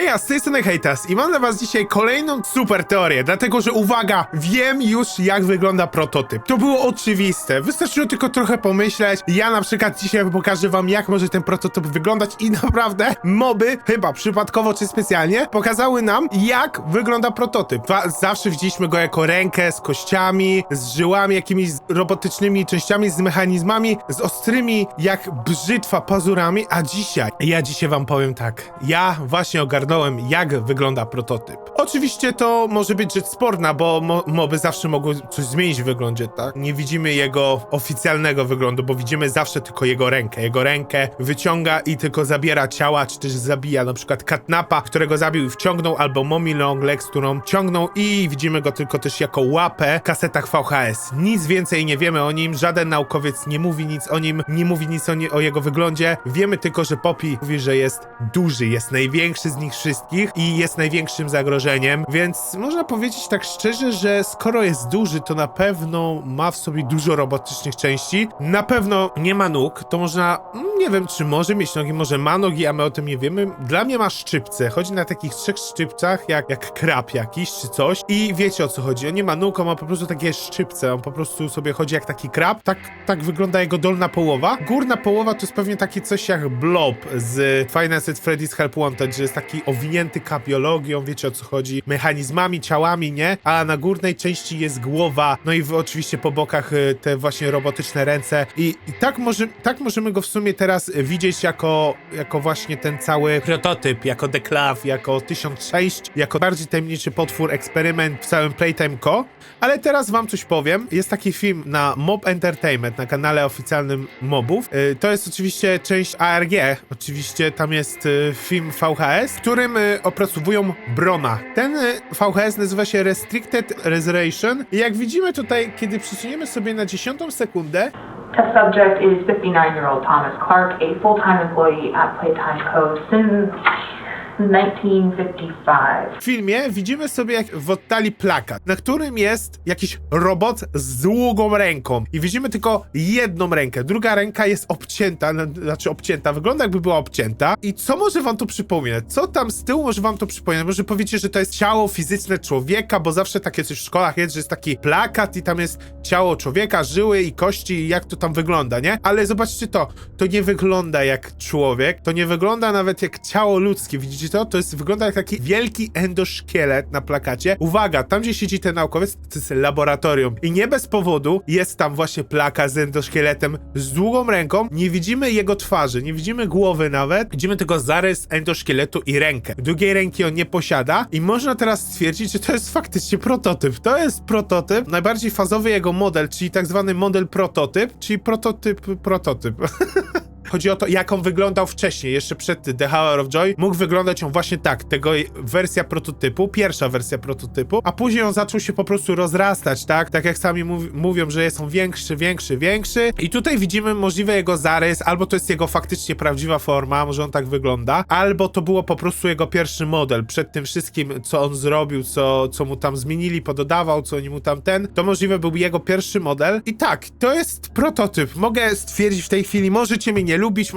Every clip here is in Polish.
Heja, z tej strony Hejtas i mam dla was dzisiaj kolejną super teorię, dlatego że uwaga, wiem już jak wygląda prototyp. To było oczywiste, wystarczyło tylko trochę pomyśleć. Ja na przykład dzisiaj pokażę wam jak może ten prototyp wyglądać i naprawdę moby, chyba przypadkowo czy specjalnie, pokazały nam jak wygląda prototyp. Zawsze widzieliśmy go jako rękę z kościami, z żyłami, jakimiś robotycznymi częściami, z mechanizmami, z ostrymi jak brzytwa pazurami, a ja dzisiaj wam powiem tak, ja właśnie ogarnąłem jak wygląda prototyp. Oczywiście to może być rzecz sporna, bo moby zawsze mogły coś zmienić w wyglądzie, tak? Nie widzimy jego oficjalnego wyglądu, bo widzimy zawsze tylko jego rękę. Jego rękę wyciąga i tylko zabiera ciała, czy też zabija, na przykład Catnapa, którego zabił i wciągnął, albo Mommy Longlegs, którą ciągnął i widzimy go tylko też jako łapę w kasetach VHS. Nic więcej nie wiemy o nim, żaden naukowiec nie mówi nic o nim, nie mówi nic o jego wyglądzie. Wiemy tylko, że Poppy mówi, że jest duży, jest największy z nich wszystkich i jest największym zagrożeniem, więc można powiedzieć tak szczerze, że skoro jest duży, to na pewno ma w sobie dużo robotycznych części, na pewno nie ma nóg, to można, nie wiem czy może mieć nogi, może ma nogi, a my o tym nie wiemy. Dla mnie ma szczypce, chodzi na takich 3 szczypcach, jak krab jakiś czy coś i wiecie o co chodzi, on nie ma nóg, on ma po prostu takie szczypce, on po prostu sobie chodzi jak taki krab, tak wygląda jego dolna połowa. Górna połowa to jest pewnie takie coś jak Blob z Five Nights at Freddy's Help Wanted, że jest taki owinięty kapiologią, wiecie o co chodzi, mechanizmami, ciałami, nie? A na górnej części jest głowa, no i oczywiście po bokach te właśnie robotyczne ręce i tak możemy go w sumie teraz widzieć jako właśnie ten cały prototyp, jako The Claw, jako 1006, jako bardziej tajemniczy potwór, eksperyment w całym Playtime Co. Ale teraz wam coś powiem, jest taki film na Mob Entertainment, na kanale oficjalnym Mobów, to jest oczywiście część ARG, oczywiście tam jest film VHS, w którym opracowują Brona. Ten VHS nazywa się Restricted Reservation i jak widzimy tutaj, kiedy przesuniemy sobie na 10 sekundę, Test subject is 59-year-old Thomas Clark, a full-time employee at Playtime Co. since 1955. w filmie widzimy sobie jak w oddali plakat, na którym jest jakiś robot z długą ręką i widzimy tylko jedną rękę, druga ręka jest obcięta, wygląda jakby była obcięta i co może wam to przypominać? Co tam z tyłu może wam to przypominać? Może powiecie, że to jest ciało fizyczne człowieka, bo zawsze takie coś w szkołach jest, że jest taki plakat i tam jest ciało człowieka, żyły i kości i jak to tam wygląda, nie? Ale zobaczcie to nie wygląda jak człowiek, to nie wygląda nawet jak ciało ludzkie, widzicie to? Wygląda jak taki wielki endoszkielet na plakacie. Uwaga, tam gdzie siedzi ten naukowiec, to jest laboratorium. I nie bez powodu jest tam właśnie plakat z endoszkieletem, z długą ręką. Nie widzimy jego twarzy, nie widzimy głowy nawet. Widzimy tylko zarys endoszkieletu i rękę. Drugiej ręki on nie posiada i można teraz stwierdzić, że to jest faktycznie prototyp. To jest prototyp, najbardziej fazowy jego model, czyli tak zwany model prototyp, czyli prototyp. Chodzi o to, jak on wyglądał wcześniej, jeszcze przed The Hour of Joy. Mógł wyglądać on właśnie tak, tego wersja prototypu, pierwsza wersja prototypu, a później on zaczął się po prostu rozrastać, tak? Tak jak sami mówią, że jest on większy. I tutaj widzimy możliwy jego zarys, albo to jest jego faktycznie prawdziwa forma, może on tak wygląda, albo to było po prostu jego pierwszy model. Przed tym wszystkim, co on zrobił, co mu tam zmienili, pododawał, co oni mu tam to możliwe był jego pierwszy model. I tak, to jest prototyp. Mogę stwierdzić w tej chwili, możecie mnie nie lubić,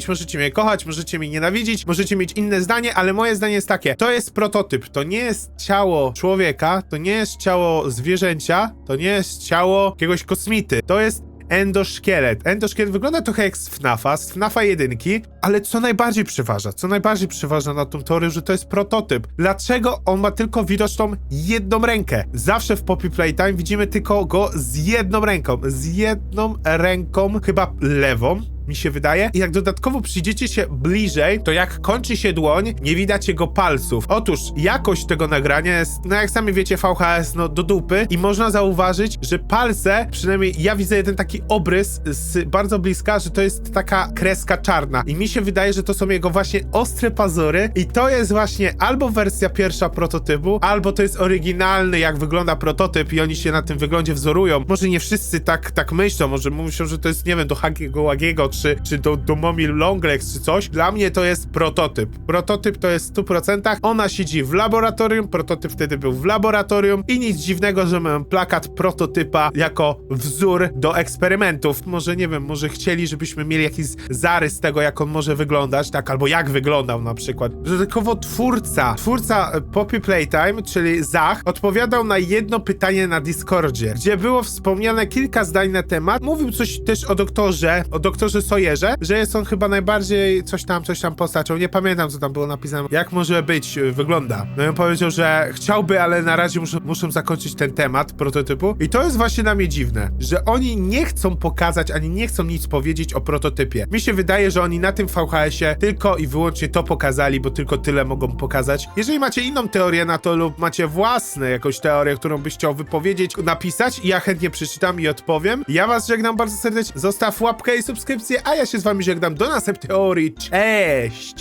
możecie mnie kochać, możecie mnie nienawidzić, możecie mieć inne zdanie, ale moje zdanie jest takie, to jest prototyp, to nie jest ciało człowieka, to nie jest ciało zwierzęcia, to nie jest ciało jakiegoś kosmity, to jest endoszkielet. Endoszkielet wygląda trochę jak z FNAFa 1, ale co najbardziej przeważa na tą teorię, że to jest prototyp. Dlaczego on ma tylko widoczną jedną rękę? Zawsze w Poppy Playtime widzimy tylko go z jedną ręką, chyba lewą, mi się wydaje. I jak dodatkowo przyjdziecie się bliżej, to jak kończy się dłoń, nie widać jego palców. Otóż jakość tego nagrania jest, no jak sami wiecie, VHS, no do dupy i można zauważyć, że palce, przynajmniej ja widzę jeden taki obrys z bardzo bliska, że to jest taka kreska czarna i mi się wydaje, że to są jego właśnie ostre pazury i to jest właśnie albo wersja pierwsza prototypu, albo to jest oryginalny, jak wygląda prototyp i oni się na tym wyglądzie wzorują. Może nie wszyscy tak myślą, może myślą, że to jest, nie wiem, do Hagiego Łagiego czy do Momi Longlegs, czy coś. Dla mnie to jest prototyp. Prototyp to jest w 100%. Ona siedzi w laboratorium, prototyp wtedy był w laboratorium i nic dziwnego, że mamy plakat prototypa jako wzór do eksperymentów. Może, nie wiem, może chcieli, żebyśmy mieli jakiś zarys tego, jak on może wyglądać, tak, albo jak wyglądał na przykład. Dodatkowo twórca Poppy Playtime, czyli Zach, odpowiadał na jedno pytanie na Discordzie, gdzie było wspomniane kilka zdań na temat. Mówił coś też o doktorze Sawyerze, że jest on chyba najbardziej coś tam postacią. Nie pamiętam, co tam było napisane. Jak może być, wygląda. No i on powiedział, że chciałby, ale na razie muszą zakończyć ten temat prototypu. I to jest właśnie dla mnie dziwne, że oni nie chcą pokazać, ani nie chcą nic powiedzieć o prototypie. Mi się wydaje, że oni na tym VHS-ie tylko i wyłącznie to pokazali, bo tylko tyle mogą pokazać. Jeżeli macie inną teorię na to lub macie własne jakąś teorię, którą byś chciał wypowiedzieć, napisać i ja chętnie przeczytam i odpowiem. Ja was żegnam bardzo serdecznie. Zostaw łapkę i subskrypcję, a ja się z wami żegnam do następnej teorii. Cześć!